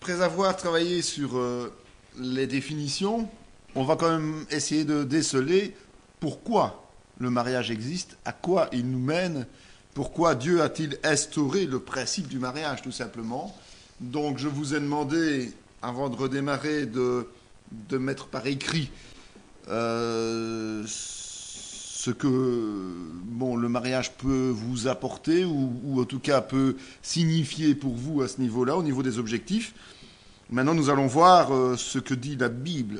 Après avoir travaillé sur les définitions, on va quand même essayer de déceler pourquoi le mariage existe, à quoi il nous mène, pourquoi Dieu a-t-il instauré le principe du mariage, tout simplement. Donc je vous ai demandé, avant de redémarrer, de mettre par écrit ce que le mariage peut vous apporter ou en tout cas peut signifier pour vous à ce niveau-là, au niveau des objectifs. Maintenant, nous allons voir ce que dit la Bible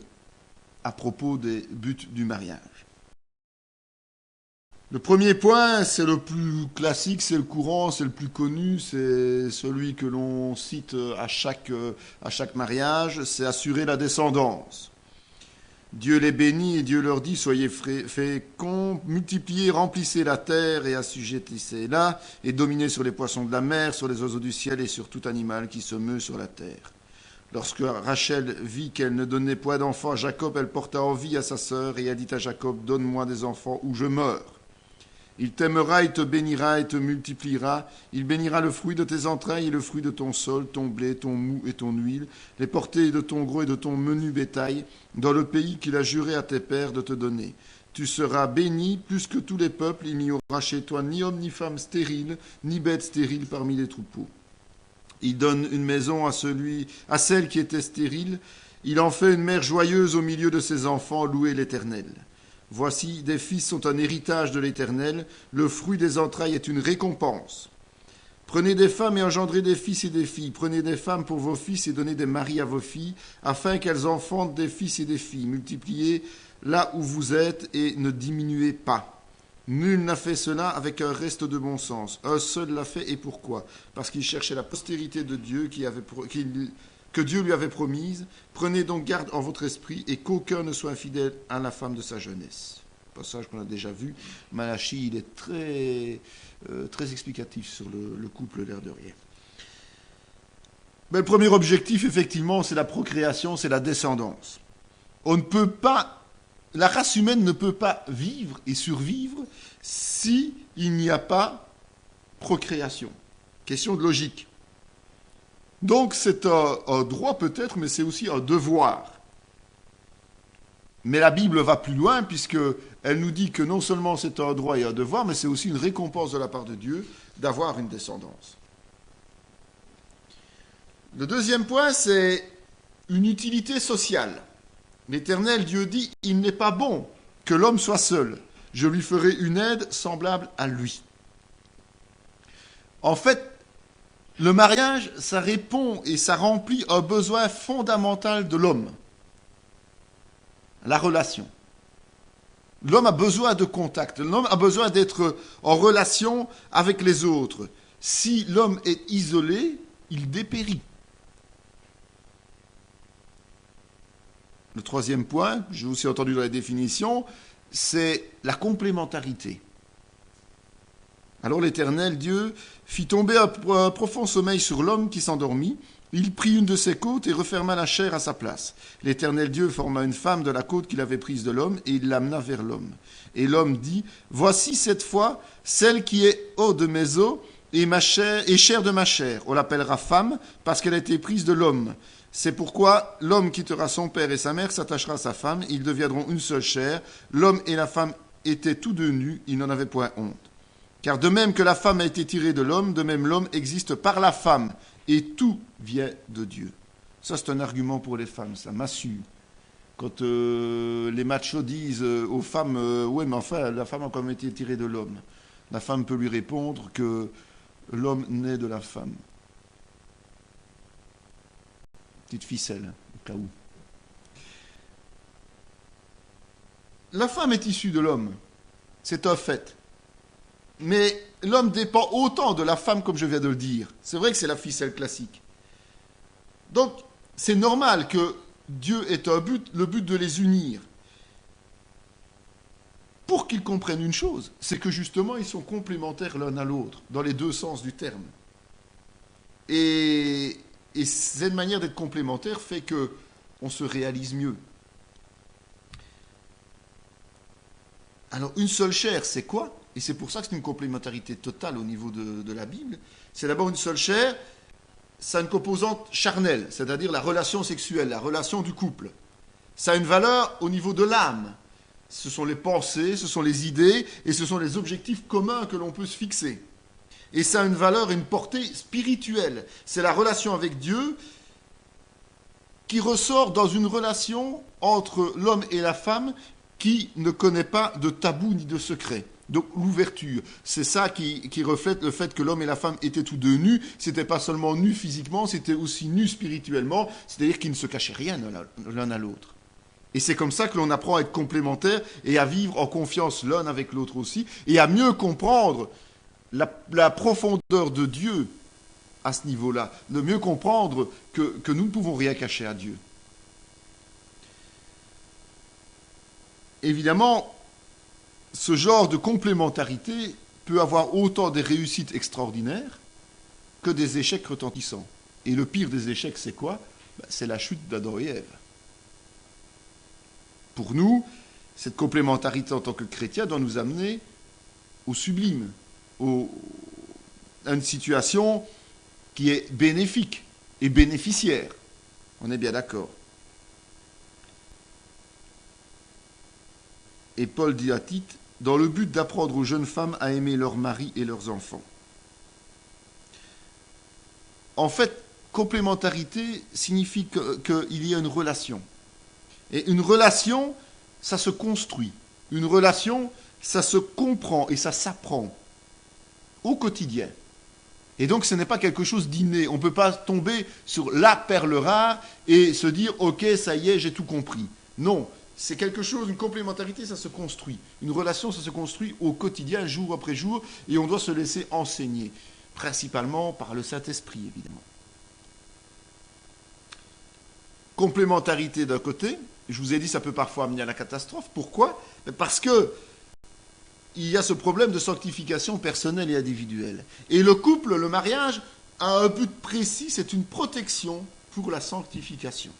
à propos des buts du mariage. Le premier point, c'est le plus classique, c'est le courant, c'est le plus connu, c'est celui que l'on cite à chaque mariage, c'est assurer la descendance. Dieu les bénit et Dieu leur dit, soyez féconds, multipliez, remplissez la terre et assujettissez-la, et dominez sur les poissons de la mer, sur les oiseaux du ciel et sur tout animal qui se meut sur la terre. Lorsque Rachel vit qu'elle ne donnait point d'enfants à Jacob, elle porta envie à sa sœur et elle dit à Jacob, donne-moi des enfants ou je meurs. Il t'aimera, il te bénira et te multipliera. Il bénira le fruit de tes entrailles et le fruit de ton sol, ton blé, ton mou et ton huile, les portées de ton gros et de ton menu bétail, dans le pays qu'il a juré à tes pères de te donner. Tu seras béni plus que tous les peuples, il n'y aura chez toi ni homme ni femme stérile, ni bête stérile parmi les troupeaux. Il donne une maison à celle qui était stérile. Il en fait une mère joyeuse au milieu de ses enfants, louez l'Éternel. Voici, des fils sont un héritage de l'Éternel, le fruit des entrailles est une récompense. Prenez des femmes et engendrez des fils et des filles. Prenez des femmes pour vos fils et donnez des maris à vos filles, afin qu'elles enfantent des fils et des filles. Multipliez là où vous êtes et ne diminuez pas. Nul n'a fait cela avec un reste de bon sens. Un seul l'a fait, et pourquoi ? Parce qu'il cherchait la postérité de Dieu que Dieu lui avait promise. Prenez donc garde en votre esprit et qu'aucun ne soit infidèle à la femme de sa jeunesse. Passage qu'on a déjà vu. Malachie, il est très explicatif sur le couple, l'air de rien. Mais le premier objectif, effectivement, c'est la procréation, c'est la descendance. On ne peut pas... La race humaine ne peut pas vivre et survivre s'il n'y a pas procréation. Question de logique. Donc c'est un droit peut-être, mais c'est aussi un devoir. Mais la Bible va plus loin puisqu'elle nous dit que non seulement c'est un droit et un devoir, mais c'est aussi une récompense de la part de Dieu d'avoir une descendance. Le deuxième point, c'est une utilité sociale. L'Éternel Dieu dit, il n'est pas bon que l'homme soit seul. Je lui ferai une aide semblable à lui. En fait, le mariage, ça répond et ça remplit un besoin fondamental de l'homme. La relation. L'homme a besoin de contact. L'homme a besoin d'être en relation avec les autres. Si l'homme est isolé, il dépérit. Le troisième point, j'ai aussi entendu dans la définition, c'est la complémentarité. Alors l'Éternel Dieu fit tomber un profond sommeil sur l'homme qui s'endormit. Il prit une de ses côtes et referma la chair à sa place. L'Éternel Dieu forma une femme de la côte qu'il avait prise de l'homme et il l'amena vers l'homme. Et l'homme dit, voici cette fois celle qui est haut de mes os et chair de ma chair. On l'appellera femme parce qu'elle a été prise de l'homme. C'est pourquoi l'homme quittera son père et sa mère, s'attachera à sa femme, ils deviendront une seule chair. L'homme et la femme étaient tous deux nus, ils n'en avaient point honte. Car de même que la femme a été tirée de l'homme, de même l'homme existe par la femme, et tout vient de Dieu. Ça, c'est un argument pour les femmes, ça m'assure. Quand les machos disent aux femmes, ouais, mais enfin, la femme a quand même été tirée de l'homme. La femme peut lui répondre que l'homme naît de la femme. Petite ficelle, au cas où. La femme est issue de l'homme. C'est un fait. Mais l'homme dépend autant de la femme, comme je viens de le dire. C'est vrai que c'est la ficelle classique. Donc, c'est normal que Dieu ait le but de les unir. Pour qu'ils comprennent une chose, c'est que justement, ils sont complémentaires l'un à l'autre, dans les deux sens du terme. Et cette manière d'être complémentaire fait qu'on se réalise mieux. Alors, une seule chair, c'est quoi ? Et c'est pour ça que c'est une complémentarité totale au niveau de la Bible. C'est d'abord une seule chair, ça a une composante charnelle, c'est-à-dire la relation sexuelle, la relation du couple. Ça a une valeur au niveau de l'âme. Ce sont les pensées, ce sont les idées et ce sont les objectifs communs que l'on peut se fixer. Et ça a une valeur et une portée spirituelle. C'est la relation avec Dieu qui ressort dans une relation entre l'homme et la femme qui ne connaît pas de tabou ni de secret. Donc l'ouverture, c'est ça qui reflète le fait que l'homme et la femme étaient tous deux nus. C'était pas seulement nus physiquement, c'était aussi nus spirituellement, c'est-à-dire qu'ils ne se cachaient rien l'un à l'autre. Et c'est comme ça que l'on apprend à être complémentaires et à vivre en confiance l'un avec l'autre aussi, et à mieux comprendre la profondeur de Dieu à ce niveau-là, de mieux comprendre que nous ne pouvons rien cacher à Dieu. Évidemment, ce genre de complémentarité peut avoir autant des réussites extraordinaires que des échecs retentissants. Et le pire des échecs, c'est quoi ? C'est la chute d'Adam et Ève. Pour nous, cette complémentarité en tant que chrétien doit nous amener au sublime, à une situation qui est bénéfique et bénéficiaire. On est bien d'accord. Et Paul dit à Tite, dans le but d'apprendre aux jeunes femmes à aimer leurs maris et leurs enfants. En fait, complémentarité signifie qu'il y a une relation. Et une relation, ça se construit. Une relation, ça se comprend et ça s'apprend au quotidien. Et donc ce n'est pas quelque chose d'inné. On ne peut pas tomber sur la perle rare et se dire « Ok, ça y est, j'ai tout compris ». Non, c'est quelque chose, une complémentarité, ça se construit. Une relation, ça se construit au quotidien, jour après jour, et on doit se laisser enseigner, principalement par le Saint-Esprit, évidemment. Complémentarité d'un côté, je vous ai dit, ça peut parfois amener à la catastrophe. Pourquoi ? Parce que il y a ce problème de sanctification personnelle et individuelle. Et le couple, le mariage, a un but précis, c'est une protection pour la sanctification.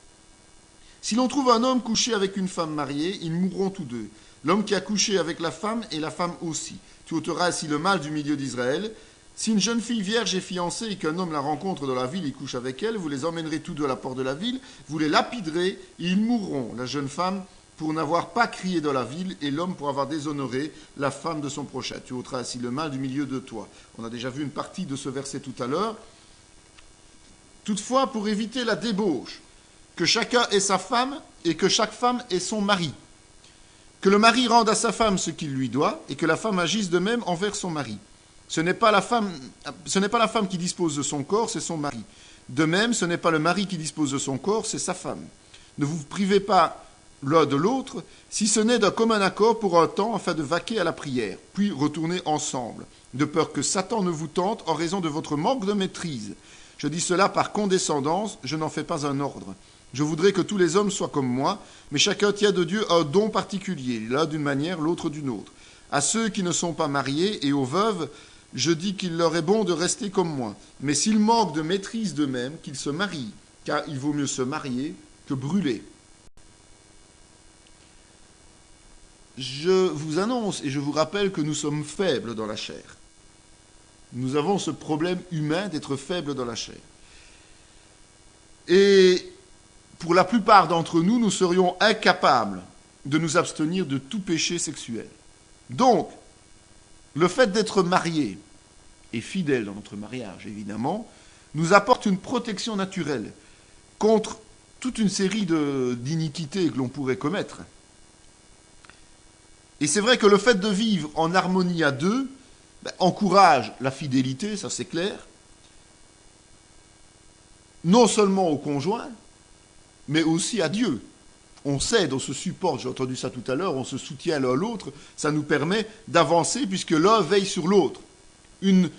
Si l'on trouve un homme couché avec une femme mariée, ils mourront tous deux. L'homme qui a couché avec la femme et la femme aussi. Tu ôteras ainsi le mal du milieu d'Israël. Si une jeune fille vierge est fiancée et qu'un homme la rencontre dans la ville et couche avec elle, vous les emmènerez tous deux à la porte de la ville, vous les lapiderez et ils mourront. La jeune femme pour n'avoir pas crié dans la ville et l'homme pour avoir déshonoré la femme de son prochain. Tu ôteras ainsi le mal du milieu de toi. On a déjà vu une partie de ce verset tout à l'heure. Toutefois, pour éviter la débauche, que chacun ait sa femme et que chaque femme ait son mari. Que le mari rende à sa femme ce qu'il lui doit et que la femme agisse de même envers son mari. Ce n'est pas la femme qui dispose de son corps, c'est son mari. De même, ce n'est pas le mari qui dispose de son corps, c'est sa femme. Ne vous privez pas l'un de l'autre, si ce n'est d'un commun accord pour un temps afin de vaquer à la prière, puis retourner ensemble, de peur que Satan ne vous tente en raison de votre manque de maîtrise. Je dis cela par condescendance, je n'en fais pas un ordre. Je voudrais que tous les hommes soient comme moi, mais chacun tient de Dieu un don particulier, l'un d'une manière, l'autre d'une autre. À ceux qui ne sont pas mariés et aux veuves, je dis qu'il leur est bon de rester comme moi. Mais s'ils manquent de maîtrise d'eux-mêmes, qu'ils se marient, car il vaut mieux se marier que brûler. Je vous annonce et je vous rappelle que nous sommes faibles dans la chair. Nous avons ce problème humain d'être faibles dans la chair. Et pour la plupart d'entre nous, nous serions incapables de nous abstenir de tout péché sexuel. Donc, le fait d'être marié et fidèle dans notre mariage, évidemment, nous apporte une protection naturelle contre toute une série d'iniquités que l'on pourrait commettre. Et c'est vrai que le fait de vivre en harmonie à deux encourage la fidélité, ça c'est clair, non seulement au conjoint, mais aussi à Dieu. On s'aide, on se supporte, j'ai entendu ça tout à l'heure, on se soutient l'un l'autre, ça nous permet d'avancer puisque l'un veille sur l'autre. Une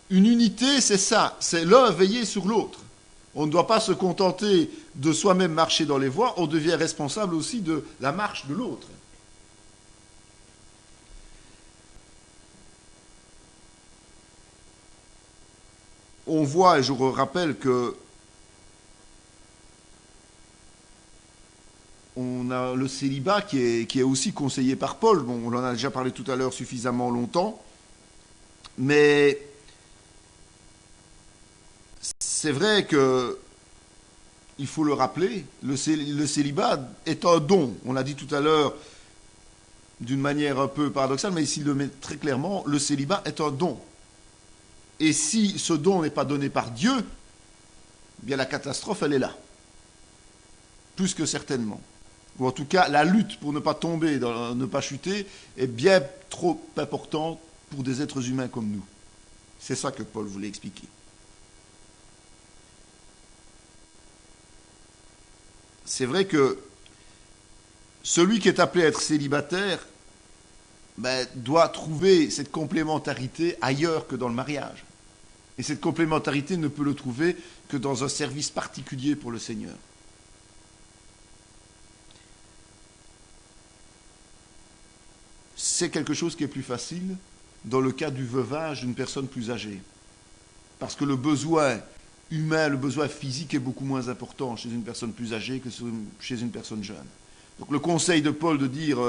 unité, c'est ça, c'est l'un veiller sur l'autre. On ne doit pas se contenter de soi-même marcher dans les voies, on devient responsable aussi de la marche de l'autre. On voit, et je vous rappelle que on a le célibat qui est aussi conseillé par Paul. Bon, on en a déjà parlé tout à l'heure suffisamment longtemps. Mais c'est vrai que, il faut le rappeler, le célibat est un don. On l'a dit tout à l'heure d'une manière un peu paradoxale, mais ici il le met très clairement, le célibat est un don. Et si ce don n'est pas donné par Dieu, eh bien la catastrophe, elle est là. Plus que certainement. Ou en tout cas, la lutte pour ne pas tomber, ne pas chuter, est bien trop importante pour des êtres humains comme nous. C'est ça que Paul voulait expliquer. C'est vrai que celui qui est appelé à être célibataire doit trouver cette complémentarité ailleurs que dans le mariage. Et cette complémentarité ne peut le trouver que dans un service particulier pour le Seigneur. C'est quelque chose qui est plus facile dans le cas du veuvage d'une personne plus âgée. Parce que le besoin humain, le besoin physique est beaucoup moins important chez une personne plus âgée que chez une personne jeune. Donc le conseil de Paul de dire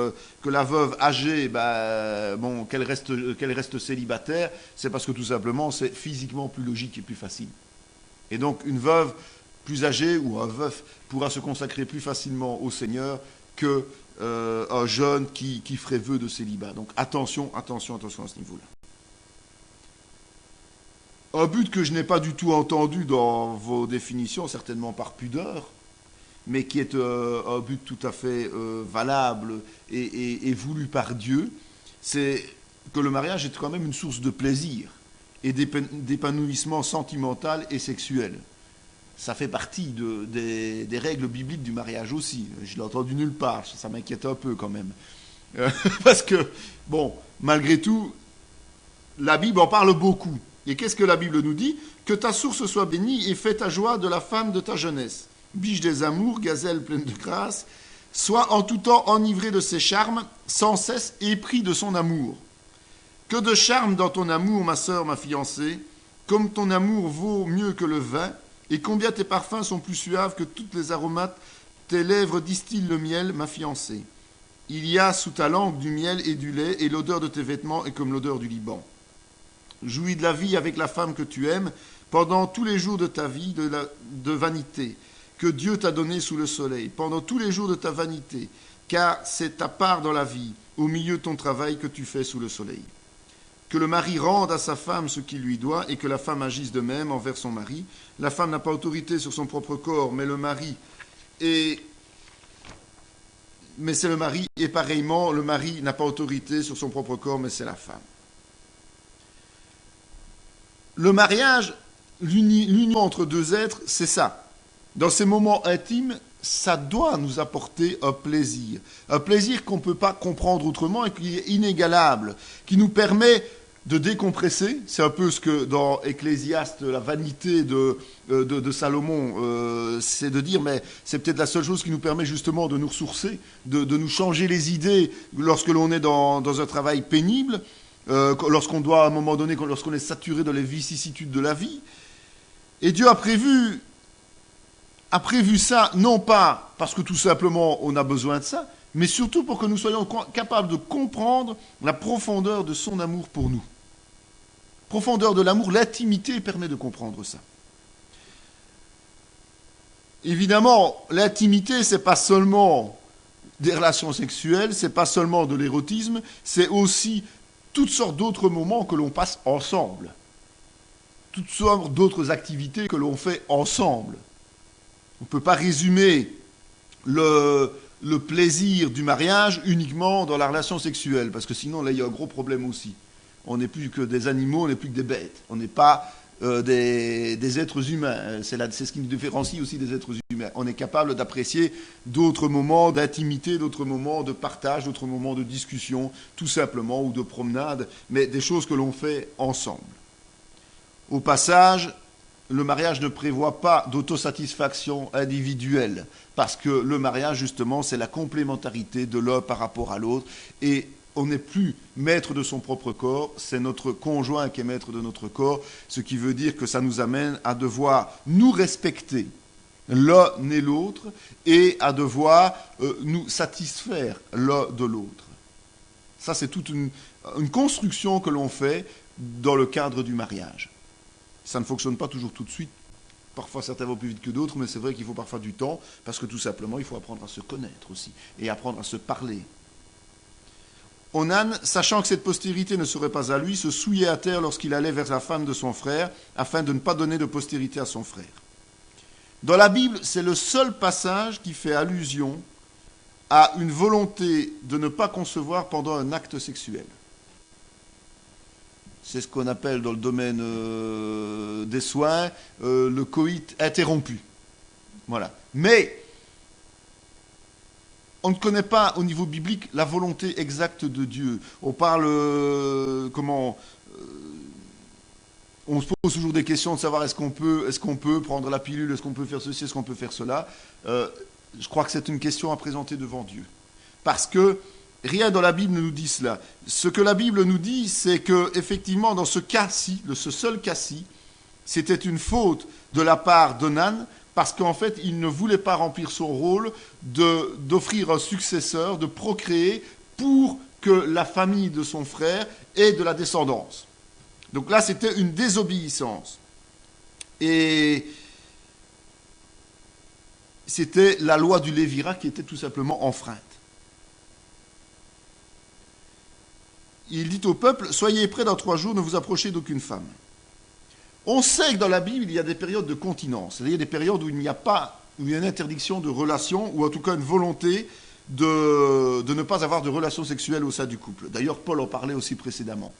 que la veuve âgée, qu'elle reste célibataire, c'est parce que tout simplement c'est physiquement plus logique et plus facile. Et donc une veuve plus âgée ou un veuf pourra se consacrer plus facilement au Seigneur que un jeune qui ferait vœu de célibat. Donc attention à ce niveau-là. Un but que je n'ai pas du tout entendu dans vos définitions, certainement par pudeur, mais qui est un but tout à fait valable et voulu par Dieu, c'est que le mariage est quand même une source de plaisir et d'épanouissement sentimental et sexuel. Ça fait partie des règles bibliques du mariage aussi. Je l'ai entendu nulle part, ça m'inquiète un peu quand même. Parce que, malgré tout, la Bible en parle beaucoup. Et qu'est-ce que la Bible nous dit ? Que ta source soit bénie et fais ta joie de la femme de ta jeunesse. Biche des amours, gazelle pleine de grâce, sois en tout temps enivré de ses charmes, sans cesse épris de son amour. Que de charme dans ton amour, ma sœur, ma fiancée, comme ton amour vaut mieux que le vin, et combien tes parfums sont plus suaves que toutes les aromates, tes lèvres distillent le miel, ma fiancée. Il y a sous ta langue du miel et du lait, et l'odeur de tes vêtements est comme l'odeur du Liban. Jouis de la vie avec la femme que tu aimes pendant tous les jours de ta vie de vanité que Dieu t'a donné sous le soleil, pendant tous les jours de ta vanité, car c'est ta part dans la vie, au milieu de ton travail que tu fais sous le soleil. Que le mari rende à sa femme ce qu'il lui doit et que la femme agisse de même envers son mari. La femme n'a pas autorité sur son propre corps, mais c'est le mari, et pareillement, le mari n'a pas autorité sur son propre corps, mais c'est la femme. Le mariage, l'union entre deux êtres, c'est ça. Dans ces moments intimes, ça doit nous apporter un plaisir qu'on ne peut pas comprendre autrement et qui est inégalable, qui nous permet de décompresser. C'est un peu ce que dans Ecclésiaste, la vanité de Salomon, c'est de dire, mais c'est peut-être la seule chose qui nous permet justement de nous ressourcer, de nous changer les idées lorsque l'on est dans un travail pénible, lorsqu'on doit à un moment donné, lorsqu'on est saturé de les vicissitudes de la vie. Et Dieu a prévu ça, non pas parce que tout simplement on a besoin de ça, mais surtout pour que nous soyons capables de comprendre la profondeur de son amour pour nous. Profondeur de l'amour, l'intimité permet de comprendre ça. Évidemment, l'intimité, c'est pas seulement des relations sexuelles, c'est pas seulement de l'érotisme, c'est aussi toutes sortes d'autres moments que l'on passe ensemble. Toutes sortes d'autres activités que l'on fait ensemble. On ne peut pas résumer le plaisir du mariage uniquement dans la relation sexuelle, parce que sinon, là, il y a un gros problème aussi. On n'est plus que des animaux, on n'est plus que des bêtes. On n'est pas des êtres humains. C'est ce qui nous différencie aussi des êtres humains. On est capable d'apprécier d'autres moments d'intimité, d'autres moments de partage, d'autres moments de discussion, tout simplement, ou de promenade, mais des choses que l'on fait ensemble. Au passage, le mariage ne prévoit pas d'autosatisfaction individuelle, parce que le mariage, justement, c'est la complémentarité de l'un par rapport à l'autre, et on n'est plus maître de son propre corps, c'est notre conjoint qui est maître de notre corps, ce qui veut dire que ça nous amène à devoir nous respecter l'un et l'autre, et à devoir nous satisfaire l'un de l'autre. Ça, c'est toute une construction que l'on fait dans le cadre du mariage. Ça ne fonctionne pas toujours tout de suite, Parfois, certains vont plus vite que d'autres, mais c'est vrai qu'il faut parfois du temps, parce que tout simplement, il faut apprendre à se connaître aussi, et apprendre à se parler. Onan, sachant que cette postérité ne serait pas à lui, se souillait à terre lorsqu'il allait vers la femme de son frère, afin de ne pas donner de postérité à son frère. Dans la Bible, c'est le seul passage qui fait allusion à une volonté de ne pas concevoir pendant un acte sexuel. C'est ce qu'on appelle dans le domaine des soins le coït interrompu. Voilà. Mais on ne connaît pas au niveau biblique la volonté exacte de Dieu. On parle on se pose toujours des questions de savoir est-ce qu'on peut prendre la pilule, est-ce qu'on peut faire ceci, est-ce qu'on peut faire cela. Je crois que c'est une question à présenter devant Dieu. Parce que rien dans la Bible ne nous dit cela. Ce que la Bible nous dit, c'est que effectivement, dans ce cas-ci, ce seul cas-ci, c'était une faute de la part d'Onan, parce qu'en fait, il ne voulait pas remplir son rôle d'offrir un successeur, de procréer pour que la famille de son frère ait de la descendance. Donc là, c'était une désobéissance. Et c'était la loi du Lévirat qui était tout simplement enfreinte. Il dit au peuple, soyez prêts dans 3 jours, ne vous approchez d'aucune femme. On sait que dans la Bible, il y a des périodes de continence, c'est-à-dire des périodes où il y a une interdiction de relation, ou en tout cas une volonté de ne pas avoir de relations sexuelles au sein du couple. D'ailleurs, Paul en parlait aussi précédemment.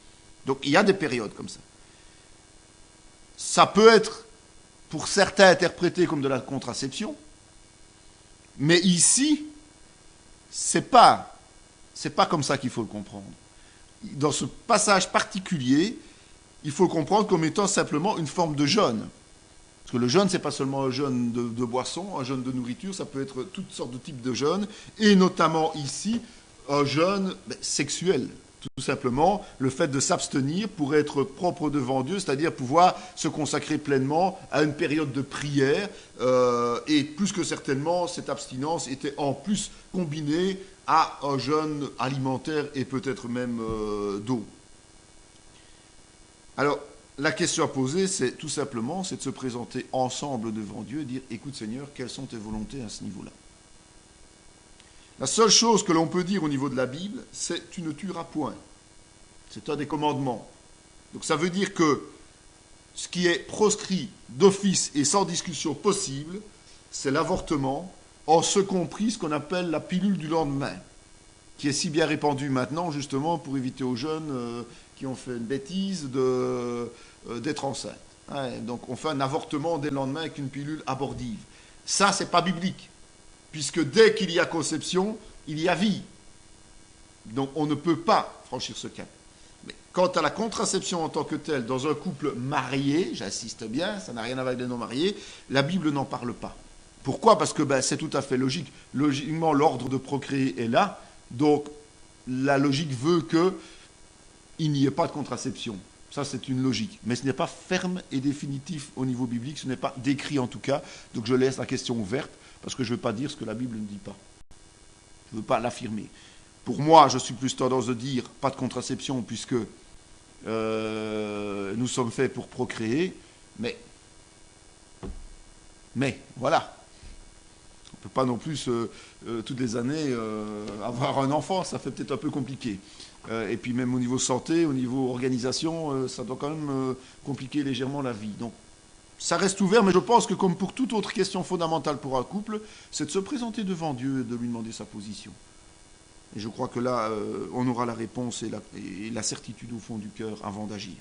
Donc il y a des périodes comme ça. Ça peut être, pour certains, interprété comme de la contraception, mais ici, c'est pas comme ça qu'il faut le comprendre. Dans ce passage particulier, il faut le comprendre comme étant simplement une forme de jeûne. Parce que le jeûne, ce n'est pas seulement un jeûne de boisson, un jeûne de nourriture, ça peut être toutes sortes de types de jeûnes, et notamment ici, un jeûne sexuel. Tout simplement, le fait de s'abstenir pour être propre devant Dieu, c'est-à-dire pouvoir se consacrer pleinement à une période de prière, et plus que certainement, cette abstinence était en plus combinée à un jeûne alimentaire et peut-être même d'eau. Alors, la question à poser, c'est tout simplement, c'est de se présenter ensemble devant Dieu et dire, écoute Seigneur, quelles sont tes volontés à ce niveau-là ? La seule chose que l'on peut dire au niveau de la Bible, c'est tu ne tueras point. C'est un des commandements. Donc ça veut dire que ce qui est proscrit d'office et sans discussion possible, c'est l'avortement, en ce compris ce qu'on appelle la pilule du lendemain, qui est si bien répandue maintenant justement pour éviter aux jeunes qui ont fait une bêtise d'être enceintes. Ouais, donc on fait un avortement dès le lendemain avec une pilule abortive. Ça, c'est pas biblique. Puisque dès qu'il y a conception, il y a vie. Donc on ne peut pas franchir ce cap. Mais quant à la contraception en tant que telle, dans un couple marié, j'insiste bien, ça n'a rien à voir avec les non-mariés, la Bible n'en parle pas. Pourquoi ? Parce que c'est tout à fait logique. Logiquement, l'ordre de procréer est là, donc la logique veut qu'il n'y ait pas de contraception. Ça, c'est une logique. Mais ce n'est pas ferme et définitif au niveau biblique, ce n'est pas décrit en tout cas, donc je laisse la question ouverte. Parce que je ne veux pas dire ce que la Bible ne dit pas. Je ne veux pas l'affirmer. Pour moi, je suis plus tendance de dire pas de contraception, puisque nous sommes faits pour procréer, mais voilà. On ne peut pas non plus, toutes les années, avoir un enfant, ça fait peut-être un peu compliqué. Et puis même au niveau santé, au niveau organisation, ça doit quand même compliquer légèrement la vie. Donc, ça reste ouvert, mais je pense que comme pour toute autre question fondamentale pour un couple, c'est de se présenter devant Dieu et de lui demander sa position. Et je crois que là, on aura la réponse et la certitude au fond du cœur avant d'agir.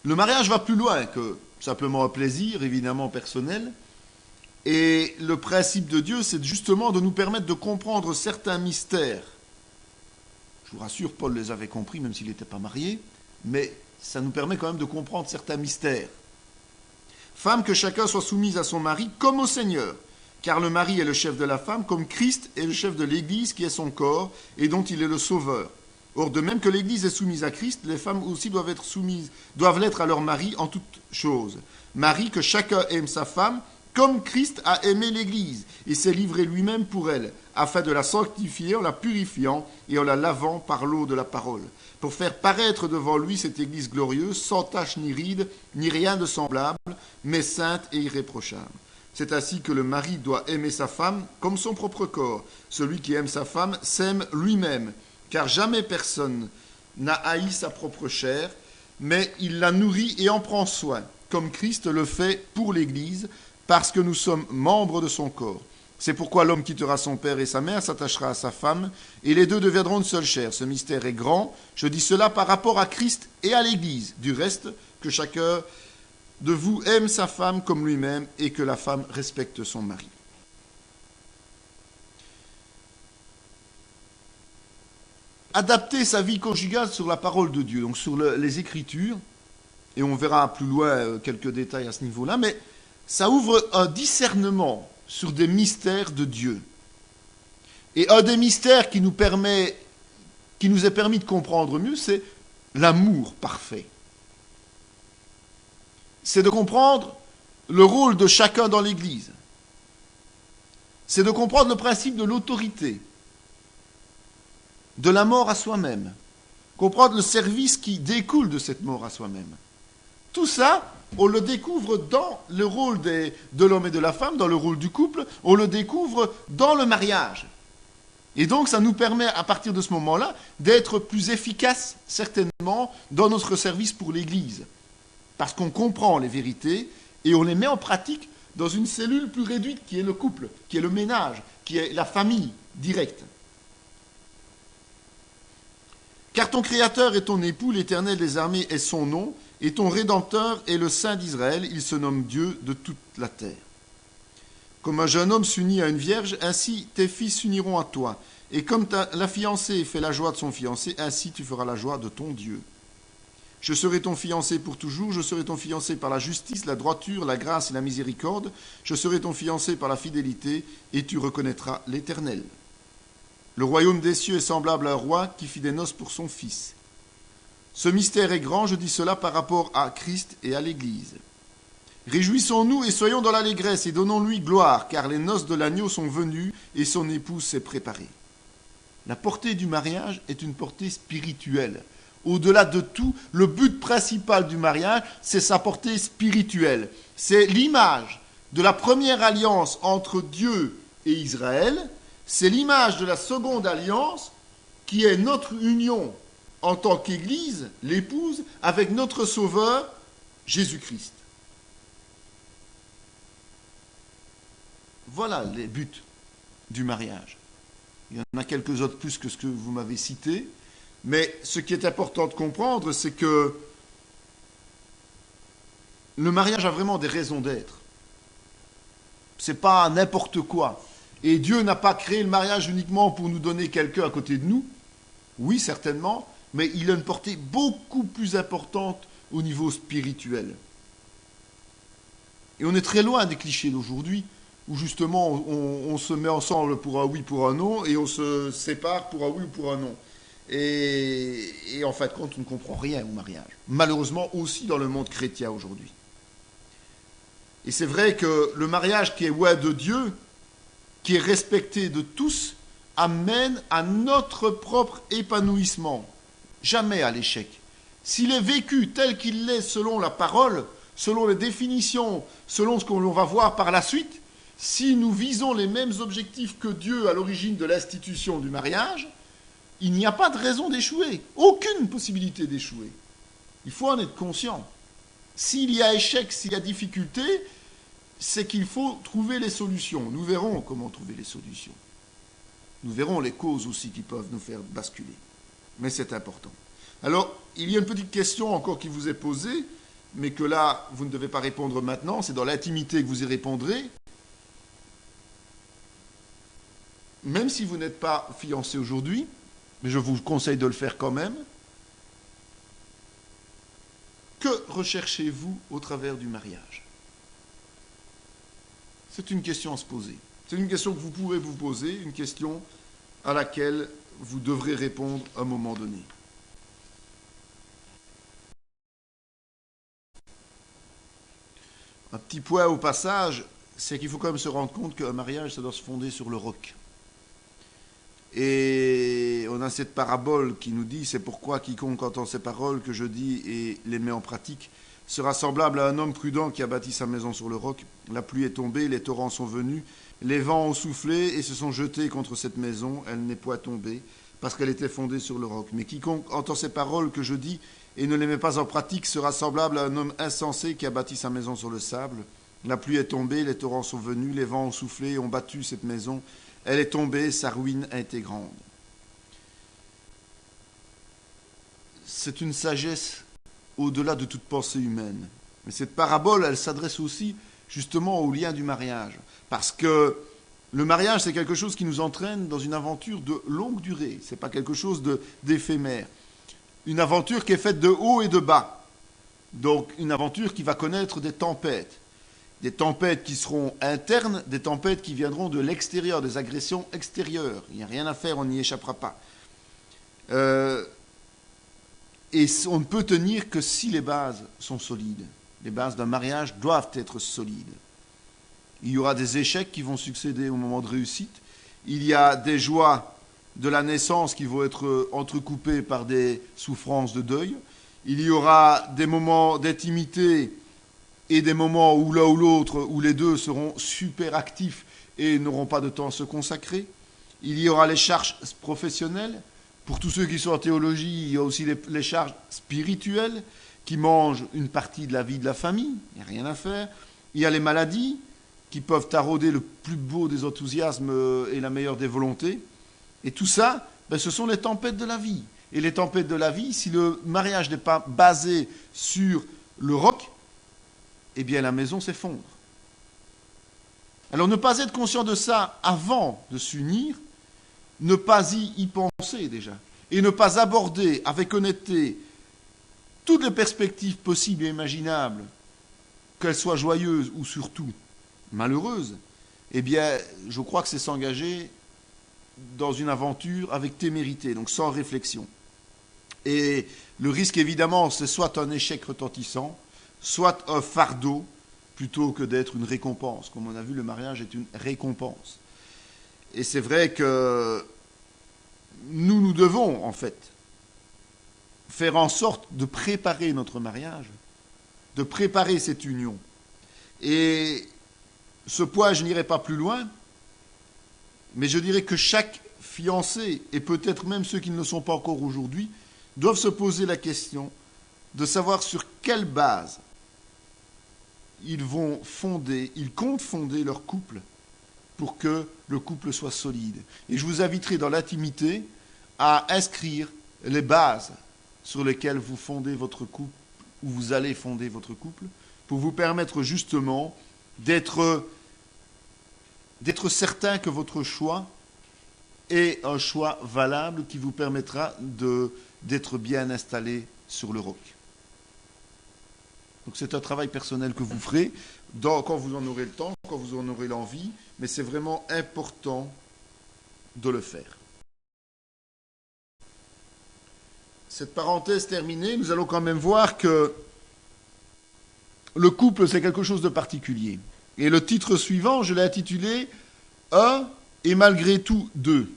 Le mariage va plus loin que simplement un plaisir, évidemment personnel. Et le principe de Dieu, c'est justement de nous permettre de comprendre certains mystères. Je vous rassure, Paul les avait compris, même s'il n'était pas marié, mais ça nous permet quand même de comprendre certains mystères. Femme, que chacun soit soumise à son mari comme au Seigneur, car le mari est le chef de la femme, comme Christ est le chef de l'Église qui est son corps et dont il est le sauveur. Or, de même que l'Église est soumise à Christ, les femmes aussi doivent l'être à leur mari en toutes choses. Mari, que chacun aime sa femme, comme Christ a aimé l'Église, et s'est livré lui-même pour elle, afin de la sanctifier en la purifiant et en la lavant par l'eau de la parole, pour faire paraître devant lui cette Église glorieuse, sans tache ni ride, ni rien de semblable, mais sainte et irréprochable. C'est ainsi que le mari doit aimer sa femme comme son propre corps. Celui qui aime sa femme s'aime lui-même, car jamais personne n'a haï sa propre chair, mais il la nourrit et en prend soin, comme Christ le fait pour l'Église, parce que nous sommes membres de son corps. C'est pourquoi l'homme quittera son père et sa mère, s'attachera à sa femme, et les deux deviendront une seule chair. Ce mystère est grand. Je dis cela par rapport à Christ et à l'Église. Du reste, que chacun de vous aime sa femme comme lui-même, et que la femme respecte son mari. Adapter sa vie conjugale sur la parole de Dieu, donc sur les Écritures, et on verra plus loin quelques détails à ce niveau-là, mais ça ouvre un discernement sur des mystères de Dieu. Et un des mystères qui nous est permis de comprendre mieux, c'est l'amour parfait. C'est de comprendre le rôle de chacun dans l'Église. C'est de comprendre le principe de l'autorité, de la mort à soi-même, comprendre le service qui découle de cette mort à soi-même. Tout ça, on le découvre dans le rôle de l'homme et de la femme, dans le rôle du couple, on le découvre dans le mariage. Et donc ça nous permet, à partir de ce moment-là, d'être plus efficaces, certainement, dans notre service pour l'Église. Parce qu'on comprend les vérités et on les met en pratique dans une cellule plus réduite qui est le couple, qui est le ménage, qui est la famille directe. Car ton Créateur est ton époux, l'Éternel des armées est son nom, et ton Rédempteur est le Saint d'Israël, il se nomme Dieu de toute la terre. Comme un jeune homme s'unit à une vierge, ainsi tes fils s'uniront à toi. Et comme la fiancée fait la joie de son fiancé, ainsi tu feras la joie de ton Dieu. Je serai ton fiancé pour toujours, je serai ton fiancé par la justice, la droiture, la grâce et la miséricorde, je serai ton fiancé par la fidélité, et tu reconnaîtras l'Éternel. Le royaume des cieux est semblable à un roi qui fit des noces pour son fils. Ce mystère est grand, je dis cela par rapport à Christ et à l'Église. Réjouissons-nous et soyons dans l'allégresse et donnons-lui gloire, car les noces de l'agneau sont venues et son épouse s'est préparée. La portée du mariage est une portée spirituelle. Au-delà de tout, le but principal du mariage, c'est sa portée spirituelle. C'est l'image de la première alliance entre Dieu et Israël. C'est l'image de la seconde alliance qui est notre union en tant qu'Église, l'épouse, avec notre Sauveur, Jésus-Christ. Voilà les buts du mariage. Il y en a quelques autres plus que ce que vous m'avez cité, mais ce qui est important de comprendre, c'est que le mariage a vraiment des raisons d'être. C'est pas n'importe quoi. Et Dieu n'a pas créé le mariage uniquement pour nous donner quelqu'un à côté de nous. Oui, certainement, mais il a une portée beaucoup plus importante au niveau spirituel. Et on est très loin des clichés d'aujourd'hui, où justement on se met ensemble pour un oui, pour un non, et on se sépare pour un oui ou pour un non. Et en fin de compte, on ne comprend rien au mariage. Malheureusement aussi dans le monde chrétien aujourd'hui. Et c'est vrai que le mariage qui est ouais de Dieu, qui est respecté de tous, amène à notre propre épanouissement, jamais à l'échec. S'il est vécu tel qu'il l'est selon la parole, selon les définitions, selon ce qu'on va voir par la suite, si nous visons les mêmes objectifs que Dieu à l'origine de l'institution du mariage, il n'y a pas de raison d'échouer, aucune possibilité d'échouer. Il faut en être conscient. S'il y a échec, s'il y a difficulté, c'est qu'il faut trouver les solutions. Nous verrons comment trouver les solutions. Nous verrons les causes aussi qui peuvent nous faire basculer. Mais c'est important. Alors, il y a une petite question encore qui vous est posée, mais que là, vous ne devez pas répondre maintenant. C'est dans l'intimité que vous y répondrez. Même si vous n'êtes pas fiancé aujourd'hui, mais je vous conseille de le faire quand même, que recherchez-vous au travers du mariage ? C'est une question à se poser. C'est une question que vous pouvez vous poser, une question à laquelle vous devrez répondre à un moment donné. Un petit point au passage, c'est qu'il faut quand même se rendre compte qu'un mariage, ça doit se fonder sur le roc. Et on a cette parabole qui nous dit, c'est pourquoi quiconque entend ces paroles que je dis et les met en pratique sera semblable à un homme prudent qui a bâti sa maison sur le roc. La pluie est tombée, les torrents sont venus, les vents ont soufflé et se sont jetés contre cette maison. Elle n'est point tombée, parce qu'elle était fondée sur le roc. Mais quiconque entend ces paroles que je dis et ne les met pas en pratique sera semblable à un homme insensé qui a bâti sa maison sur le sable. La pluie est tombée, les torrents sont venus, les vents ont soufflé et ont battu cette maison. Elle est tombée, sa ruine a été grande. C'est une sagesse au-delà de toute pensée humaine. Mais cette parabole, elle s'adresse aussi justement au lien du mariage. Parce que le mariage, c'est quelque chose qui nous entraîne dans une aventure de longue durée. Ce n'est pas quelque chose d'éphémère. Une aventure qui est faite de haut et de bas. Donc une aventure qui va connaître des tempêtes. Des tempêtes qui seront internes, des tempêtes qui viendront de l'extérieur, des agressions extérieures. Il n'y a rien à faire, on n'y échappera pas. Et on ne peut tenir que si les bases sont solides. Les bases d'un mariage doivent être solides. Il y aura des échecs qui vont succéder au moment de réussite. Il y a des joies de la naissance qui vont être entrecoupées par des souffrances de deuil. Il y aura des moments d'intimité et des moments où l'un ou l'autre, où les deux seront super actifs et n'auront pas de temps à se consacrer. Il y aura les charges professionnelles. Pour tous ceux qui sont en théologie, il y a aussi les charges spirituelles qui mangent une partie de la vie de la famille. Il n'y a rien à faire. Il y a les maladies qui peuvent tarauder le plus beau des enthousiasmes et la meilleure des volontés. Et tout ça, ce sont les tempêtes de la vie. Et les tempêtes de la vie, si le mariage n'est pas basé sur le roc, eh bien la maison s'effondre. Alors ne pas être conscient de ça avant de s'unir, ne pas y penser déjà, et ne pas aborder avec honnêteté toutes les perspectives possibles et imaginables, qu'elles soient joyeuses ou surtout malheureuses, eh bien je crois que c'est s'engager dans une aventure avec témérité, donc sans réflexion. Et le risque évidemment, c'est soit un échec retentissant, soit un fardeau, plutôt que d'être une récompense. Comme on a vu, le mariage est une récompense. Et c'est vrai que nous devons, en fait, faire en sorte de préparer notre mariage, de préparer cette union. Et ce point, je n'irai pas plus loin, mais je dirais que chaque fiancé, et peut-être même ceux qui ne le sont pas encore aujourd'hui, doivent se poser la question de savoir sur quelle base ils comptent fonder leur couple pour que le couple soit solide. Et je vous inviterai dans l'intimité à inscrire les bases sur lesquelles vous fondez votre couple, ou vous allez fonder votre couple, pour vous permettre justement d'être certain que votre choix est un choix valable qui vous permettra d'être bien installé sur le roc. Donc c'est un travail personnel que vous ferez quand vous en aurez le temps, quand vous en aurez l'envie, mais c'est vraiment important de le faire. Cette parenthèse terminée, nous allons quand même voir que le couple, c'est quelque chose de particulier. Et le titre suivant, je l'ai intitulé « Un et malgré tout deux ».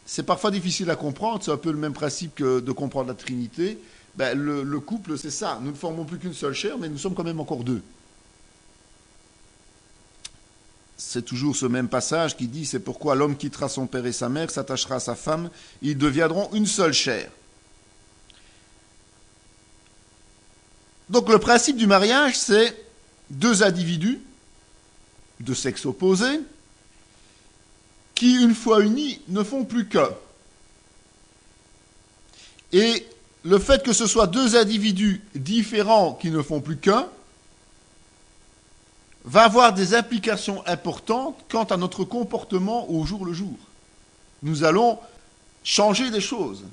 C'est parfois difficile à comprendre, c'est un peu le même principe que de comprendre la Trinité. Le couple, c'est ça. Nous ne formons plus qu'une seule chair, mais nous sommes quand même encore deux. C'est toujours ce même passage qui dit « C'est pourquoi l'homme quittera son père et sa mère, s'attachera à sa femme, ils deviendront une seule chair. » Donc le principe du mariage, c'est deux individus de sexe opposé qui, une fois unis, ne font plus qu'un. Et le fait que ce soit deux individus différents qui ne font plus qu'un va avoir des implications importantes quant à notre comportement au jour le jour. Nous allons changer des choses.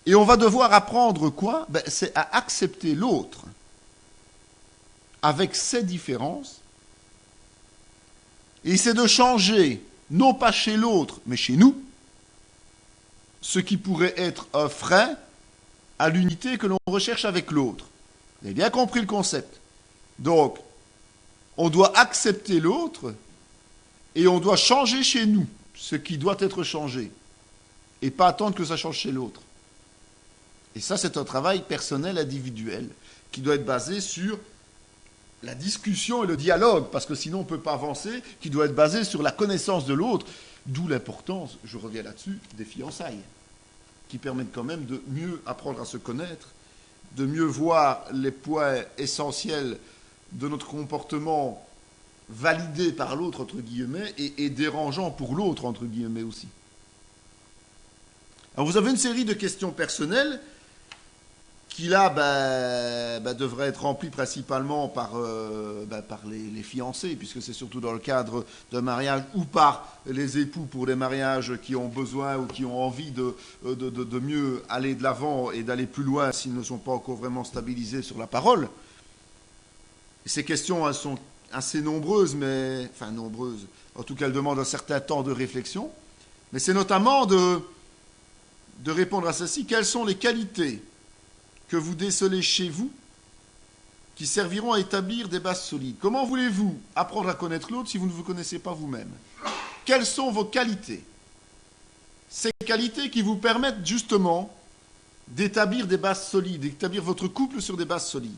Et on va devoir apprendre quoi ? C'est à accepter l'autre avec ses différences. Et c'est de changer, non pas chez l'autre, mais chez nous, ce qui pourrait être un frein à l'unité que l'on recherche avec l'autre. Vous avez bien compris le concept. Donc, on doit accepter l'autre et on doit changer chez nous ce qui doit être changé et pas attendre que ça change chez l'autre. Et ça, c'est un travail personnel, individuel, qui doit être basé sur la discussion et le dialogue, parce que sinon on ne peut pas avancer, qui doit être basé sur la connaissance de l'autre, d'où l'importance, je reviens là-dessus, des fiançailles, qui permettent quand même de mieux apprendre à se connaître, de mieux voir les points essentiels de notre comportement validés par l'autre, entre guillemets, et dérangeants pour l'autre, entre guillemets aussi. Alors vous avez une série de questions personnelles qui là devraient être remplies principalement par les fiancés, puisque c'est surtout dans le cadre d'un mariage, ou par les époux pour les mariages qui ont besoin ou qui ont envie de mieux aller de l'avant et d'aller plus loin s'ils ne sont pas encore vraiment stabilisés sur la parole. Et ces questions, elles sont assez nombreuses, nombreuses, en tout cas elles demandent un certain temps de réflexion, mais c'est notamment de répondre à ceci. Quelles sont les qualités que vous décelez chez vous qui serviront à établir des bases solides? Comment voulez-vous apprendre à connaître l'autre si vous ne vous connaissez pas vous-même? Quelles sont vos qualités? Ces qualités qui vous permettent justement d'établir des bases solides, d'établir votre couple sur des bases solides.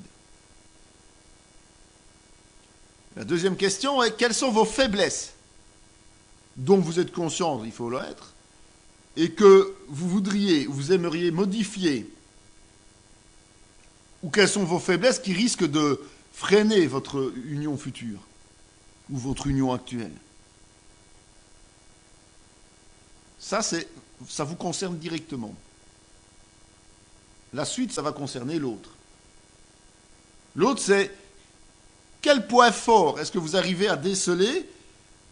La deuxième question est, quelles sont vos faiblesses dont vous êtes conscient, il faut l'être, et que vous aimeriez modifier, ou quelles sont vos faiblesses qui risquent de freiner votre union future ou votre union actuelle. Ça vous concerne directement. La suite, ça va concerner l'autre. L'autre, c'est quel point fort est-ce que vous arrivez à déceler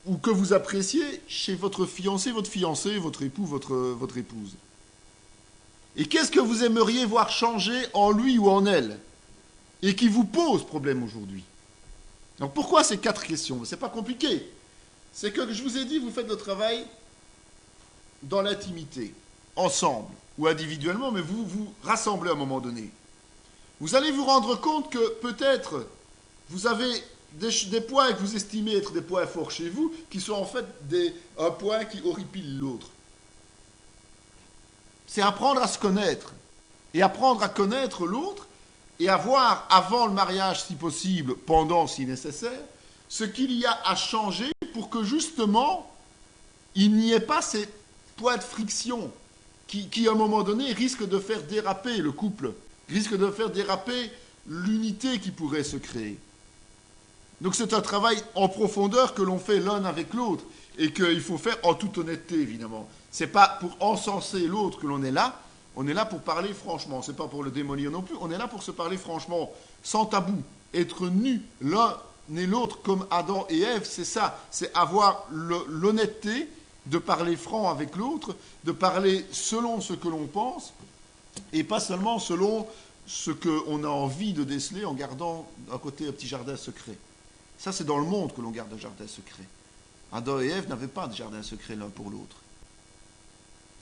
ou que vous appréciez chez votre fiancé, votre époux, votre épouse. Et qu'est-ce que vous aimeriez voir changer en lui ou en elle et qui vous pose problème aujourd'hui? Donc pourquoi ces 4 questions? C'est pas compliqué. C'est que je vous ai dit, vous faites le travail dans l'intimité, ensemble ou individuellement, mais vous vous rassemblez à un moment donné. Vous allez vous rendre compte que peut-être vous avez des points que vous estimez être des points forts chez vous, qui sont en fait un point qui horripile l'autre. C'est apprendre à se connaître, et apprendre à connaître l'autre, et à voir avant le mariage, si possible, pendant, si nécessaire, ce qu'il y a à changer pour que justement, il n'y ait pas ces points de friction qui, à un moment donné, risquent de faire déraper le couple, risquent de faire déraper l'unité qui pourrait se créer. Donc c'est un travail en profondeur que l'on fait l'un avec l'autre et qu'il faut faire en toute honnêteté, évidemment. Ce n'est pas pour encenser l'autre que l'on est là, on est là pour parler franchement, ce n'est pas pour le démolir non plus, on est là pour se parler franchement, sans tabou, être nus l'un et l'autre comme Adam et Ève, c'est ça, c'est avoir l'honnêteté de parler franc avec l'autre, de parler selon ce que l'on pense et pas seulement selon ce qu'on a envie de déceler en gardant à côté un petit jardin secret. Ça, c'est dans le monde que l'on garde un jardin secret. Adam et Ève n'avaient pas de jardin secret l'un pour l'autre.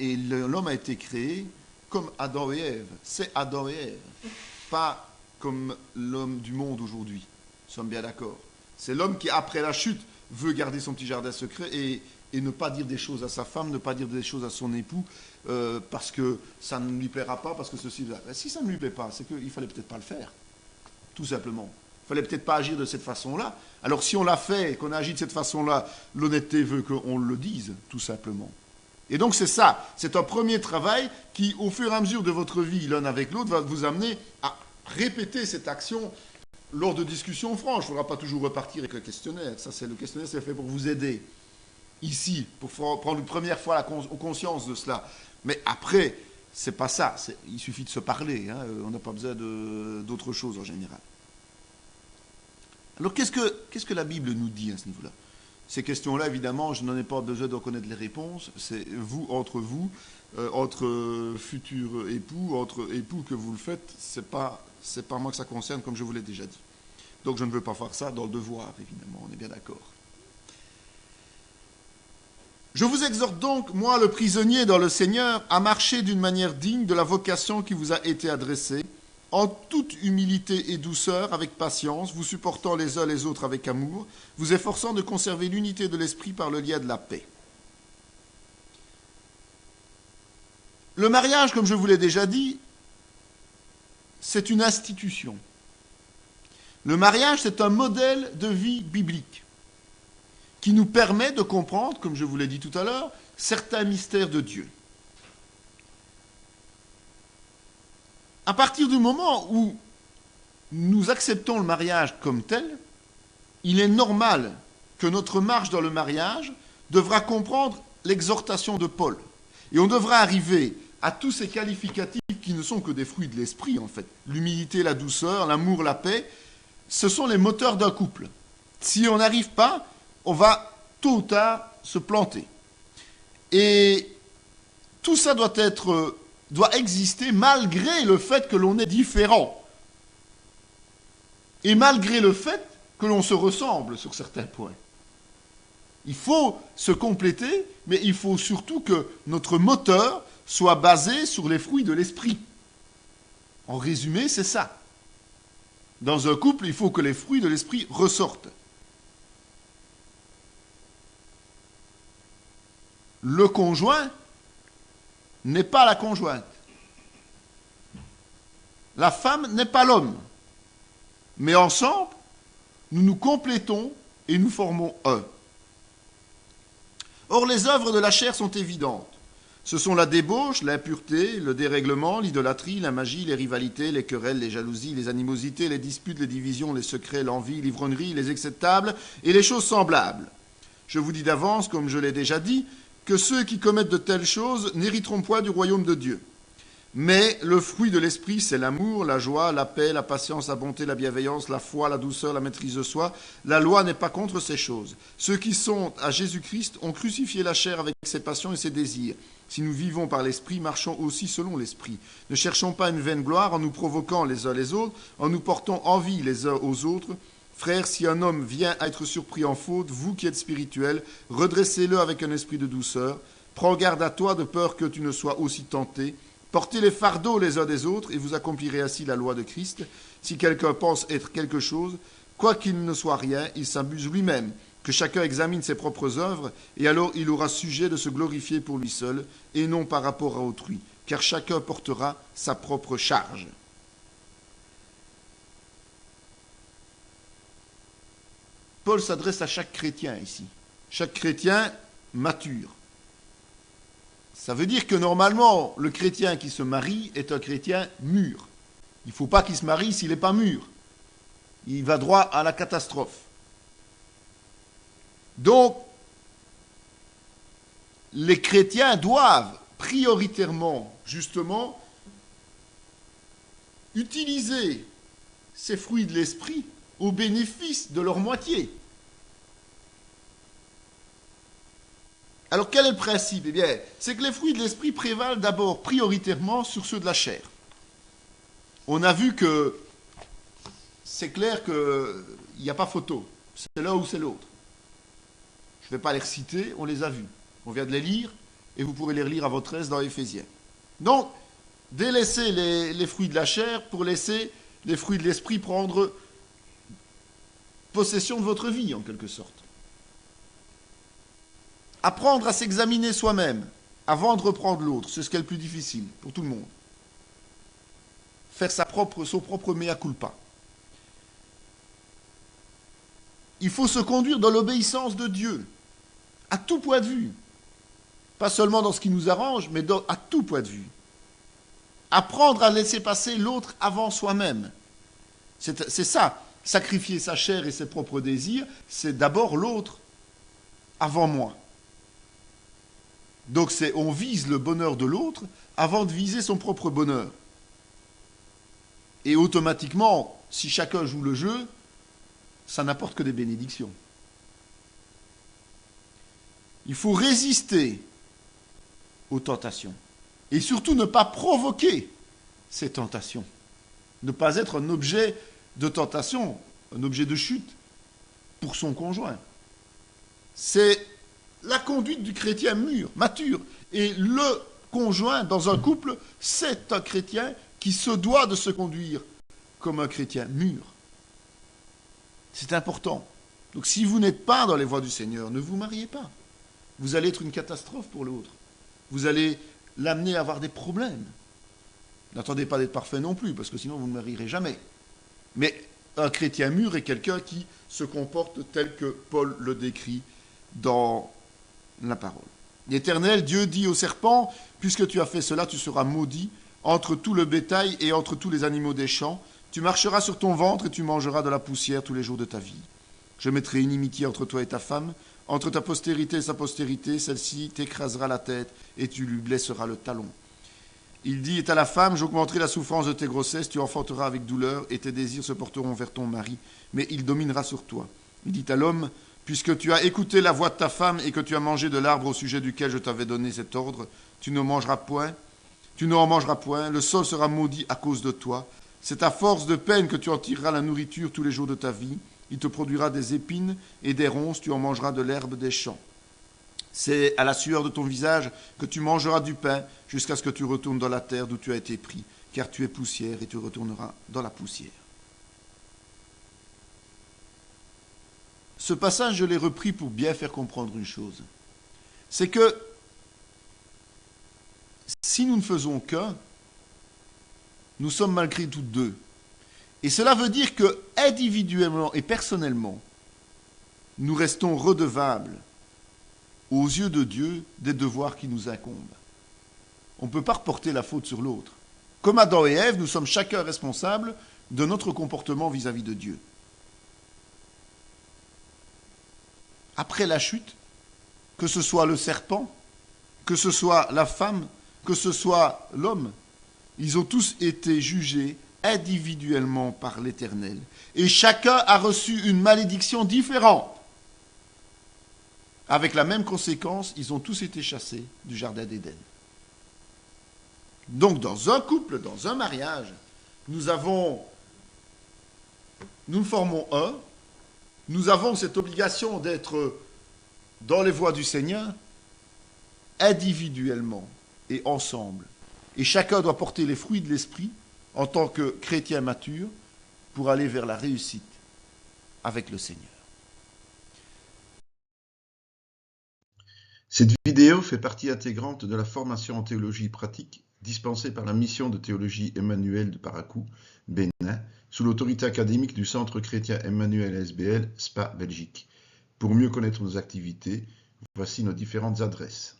Et l'homme a été créé comme Adam et Ève. C'est Adam et Ève, pas comme l'homme du monde aujourd'hui. Nous sommes bien d'accord. C'est l'homme qui, après la chute, veut garder son petit jardin secret et ne pas dire des choses à sa femme, ne pas dire des choses à son époux, parce que ça ne lui plaira pas, parce que ceci... Si ça ne lui plaît pas, c'est qu'il ne fallait peut-être pas le faire, tout simplement. Il ne fallait peut-être pas agir de cette façon-là. Alors si on l'a fait, qu'on a agi de cette façon-là, l'honnêteté veut qu'on le dise, tout simplement. Et donc c'est ça, c'est un premier travail qui, au fur et à mesure de votre vie, l'un avec l'autre, va vous amener à répéter cette action lors de discussions franches. Il ne faudra pas toujours repartir avec le questionnaire. Ça, le questionnaire, c'est fait pour vous aider. Ici, pour prendre une première fois conscience de cela. Mais après, c'est pas ça. Il suffit de se parler. Hein. On n'a pas besoin d'autre chose en général. Alors, qu'est-ce que la Bible nous dit à ce niveau-là? Ces questions-là, évidemment, je n'en ai pas besoin de connaître les réponses. C'est vous, entre futurs époux, entre époux que vous le faites. C'est pas moi que ça concerne, comme je vous l'ai déjà dit. Donc, je ne veux pas faire ça dans le devoir, évidemment. On est bien d'accord. Je vous exhorte donc, moi, le prisonnier dans le Seigneur, à marcher d'une manière digne de la vocation qui vous a été adressée, en toute humilité et douceur, avec patience, vous supportant les uns les autres avec amour, vous efforçant de conserver l'unité de l'esprit par le lien de la paix. Le mariage, comme je vous l'ai déjà dit, c'est une institution. Le mariage, c'est un modèle de vie biblique qui nous permet de comprendre, comme je vous l'ai dit tout à l'heure, certains mystères de Dieu. À partir du moment où nous acceptons le mariage comme tel, il est normal que notre marche dans le mariage devra comprendre l'exhortation de Paul. Et on devra arriver à tous ces qualificatifs qui ne sont que des fruits de l'esprit, en fait. L'humilité, la douceur, l'amour, la paix, ce sont les moteurs d'un couple. Si on n'arrive pas, on va tôt ou tard se planter. Et tout ça doit exister malgré le fait que l'on est différent. Et malgré le fait que l'on se ressemble sur certains points. Il faut se compléter, mais il faut surtout que notre moteur soit basé sur les fruits de l'esprit. En résumé, c'est ça. Dans un couple, il faut que les fruits de l'esprit ressortent. Le conjoint n'est pas la conjointe. La femme n'est pas l'homme. Mais ensemble, nous nous complétons et nous formons un. Or, les œuvres de la chair sont évidentes. Ce sont la débauche, l'impureté, le dérèglement, l'idolâtrie, la magie, les rivalités, les querelles, les jalousies, les animosités, les disputes, les divisions, les secrets, l'envie, l'ivrognerie, les acceptables et les choses semblables. Je vous dis d'avance, comme je l'ai déjà dit, que ceux qui commettent de telles choses n'hériteront point du royaume de Dieu. Mais le fruit de l'esprit, c'est l'amour, la joie, la paix, la patience, la bonté, la bienveillance, la foi, la douceur, la maîtrise de soi. La loi n'est pas contre ces choses. Ceux qui sont à Jésus-Christ ont crucifié la chair avec ses passions et ses désirs. Si nous vivons par l'esprit, marchons aussi selon l'esprit. Ne cherchons pas une vaine gloire en nous provoquant les uns les autres, en nous portant envie les uns aux autres. Frères, si un homme vient à être surpris en faute, vous qui êtes spirituels, redressez-le avec un esprit de douceur. Prends garde à toi de peur que tu ne sois aussi tenté. Portez les fardeaux les uns des autres et vous accomplirez ainsi la loi de Christ. Si quelqu'un pense être quelque chose, quoi qu'il ne soit rien, il s'abuse lui-même. Que chacun examine ses propres œuvres et alors il aura sujet de se glorifier pour lui seul et non par rapport à autrui, car chacun portera sa propre charge. Paul s'adresse à chaque chrétien ici, chaque chrétien mature. Ça veut dire que normalement, le chrétien qui se marie est un chrétien mûr. Il ne faut pas qu'il se marie s'il n'est pas mûr. Il va droit à la catastrophe. Donc, les chrétiens doivent prioritairement, justement, utiliser ces fruits de l'esprit au bénéfice de leur moitié. Alors quel est le principe ? Eh bien, c'est que les fruits de l'esprit prévalent d'abord prioritairement sur ceux de la chair. On a vu que c'est clair qu'il n'y a pas photo. C'est l'un ou c'est l'autre. Je ne vais pas les reciter, on les a vus. On vient de les lire et vous pourrez les relire à votre aise dans Éphésiens. Donc, délaissez les fruits de la chair pour laisser les fruits de l'esprit prendre possession de votre vie, en quelque sorte. Apprendre à s'examiner soi-même avant de reprendre l'autre, c'est ce qui est le plus difficile pour tout le monde. Faire son propre mea culpa. Il faut se conduire dans l'obéissance de Dieu, à tout point de vue. Pas seulement dans ce qui nous arrange, mais à tout point de vue. Apprendre à laisser passer l'autre avant soi-même. C'est ça, sacrifier sa chair et ses propres désirs, c'est d'abord l'autre avant moi. Donc on vise le bonheur de l'autre avant de viser son propre bonheur. Et automatiquement, si chacun joue le jeu, ça n'apporte que des bénédictions. Il faut résister aux tentations. Et surtout ne pas provoquer ces tentations. Ne pas être un objet de tentation, un objet de chute pour son conjoint. C'est la conduite du chrétien mûr, mature. Et le conjoint dans un couple, c'est un chrétien qui se doit de se conduire comme un chrétien mûr. C'est important. Donc si vous n'êtes pas dans les voies du Seigneur, ne vous mariez pas. Vous allez être une catastrophe pour l'autre. Vous allez l'amener à avoir des problèmes. N'attendez pas d'être parfait non plus, parce que sinon vous ne marierez jamais. Mais un chrétien mûr est quelqu'un qui se comporte tel que Paul le décrit dans la parole. L'Éternel, Dieu dit au serpent, puisque tu as fait cela, tu seras maudit entre tout le bétail et entre tous les animaux des champs. Tu marcheras sur ton ventre et tu mangeras de la poussière tous les jours de ta vie. Je mettrai inimitié entre toi et ta femme, entre ta postérité et sa postérité, celle-ci t'écrasera la tête et tu lui blesseras le talon. Il dit à la femme, j'augmenterai la souffrance de tes grossesses, tu enfanteras avec douleur et tes désirs se porteront vers ton mari, mais il dominera sur toi. Il dit à l'homme, puisque tu as écouté la voix de ta femme et que tu as mangé de l'arbre au sujet duquel je t'avais donné cet ordre, tu n'en mangeras point, le sol sera maudit à cause de toi. C'est à force de peine que tu en tireras la nourriture tous les jours de ta vie. Il te produira des épines et des ronces, tu en mangeras de l'herbe des champs. C'est à la sueur de ton visage que tu mangeras du pain jusqu'à ce que tu retournes dans la terre d'où tu as été pris, car tu es poussière et tu retourneras dans la poussière. Ce passage, je l'ai repris pour bien faire comprendre une chose. C'est que si nous ne faisons qu'un, nous sommes malgré tout deux. Et cela veut dire que, individuellement et personnellement, nous restons redevables aux yeux de Dieu des devoirs qui nous incombent. On ne peut pas reporter la faute sur l'autre. Comme Adam et Ève, nous sommes chacun responsables de notre comportement vis-à-vis de Dieu. Après la chute, que ce soit le serpent, que ce soit la femme, que ce soit l'homme, ils ont tous été jugés individuellement par l'Éternel. Et chacun a reçu une malédiction différente. Avec la même conséquence, ils ont tous été chassés du jardin d'Éden. Donc dans un couple, dans un mariage, nous formons un, nous avons cette obligation d'être dans les voies du Seigneur, individuellement et ensemble. Et chacun doit porter les fruits de l'esprit en tant que chrétien mature pour aller vers la réussite avec le Seigneur. Cette vidéo fait partie intégrante de la formation en théologie pratique dispensée par la mission de théologie Emmanuel de Paracou, Bénin, sous l'autorité académique du Centre chrétien Emmanuel SBL, Spa, Belgique. Pour mieux connaître nos activités, voici nos différentes adresses.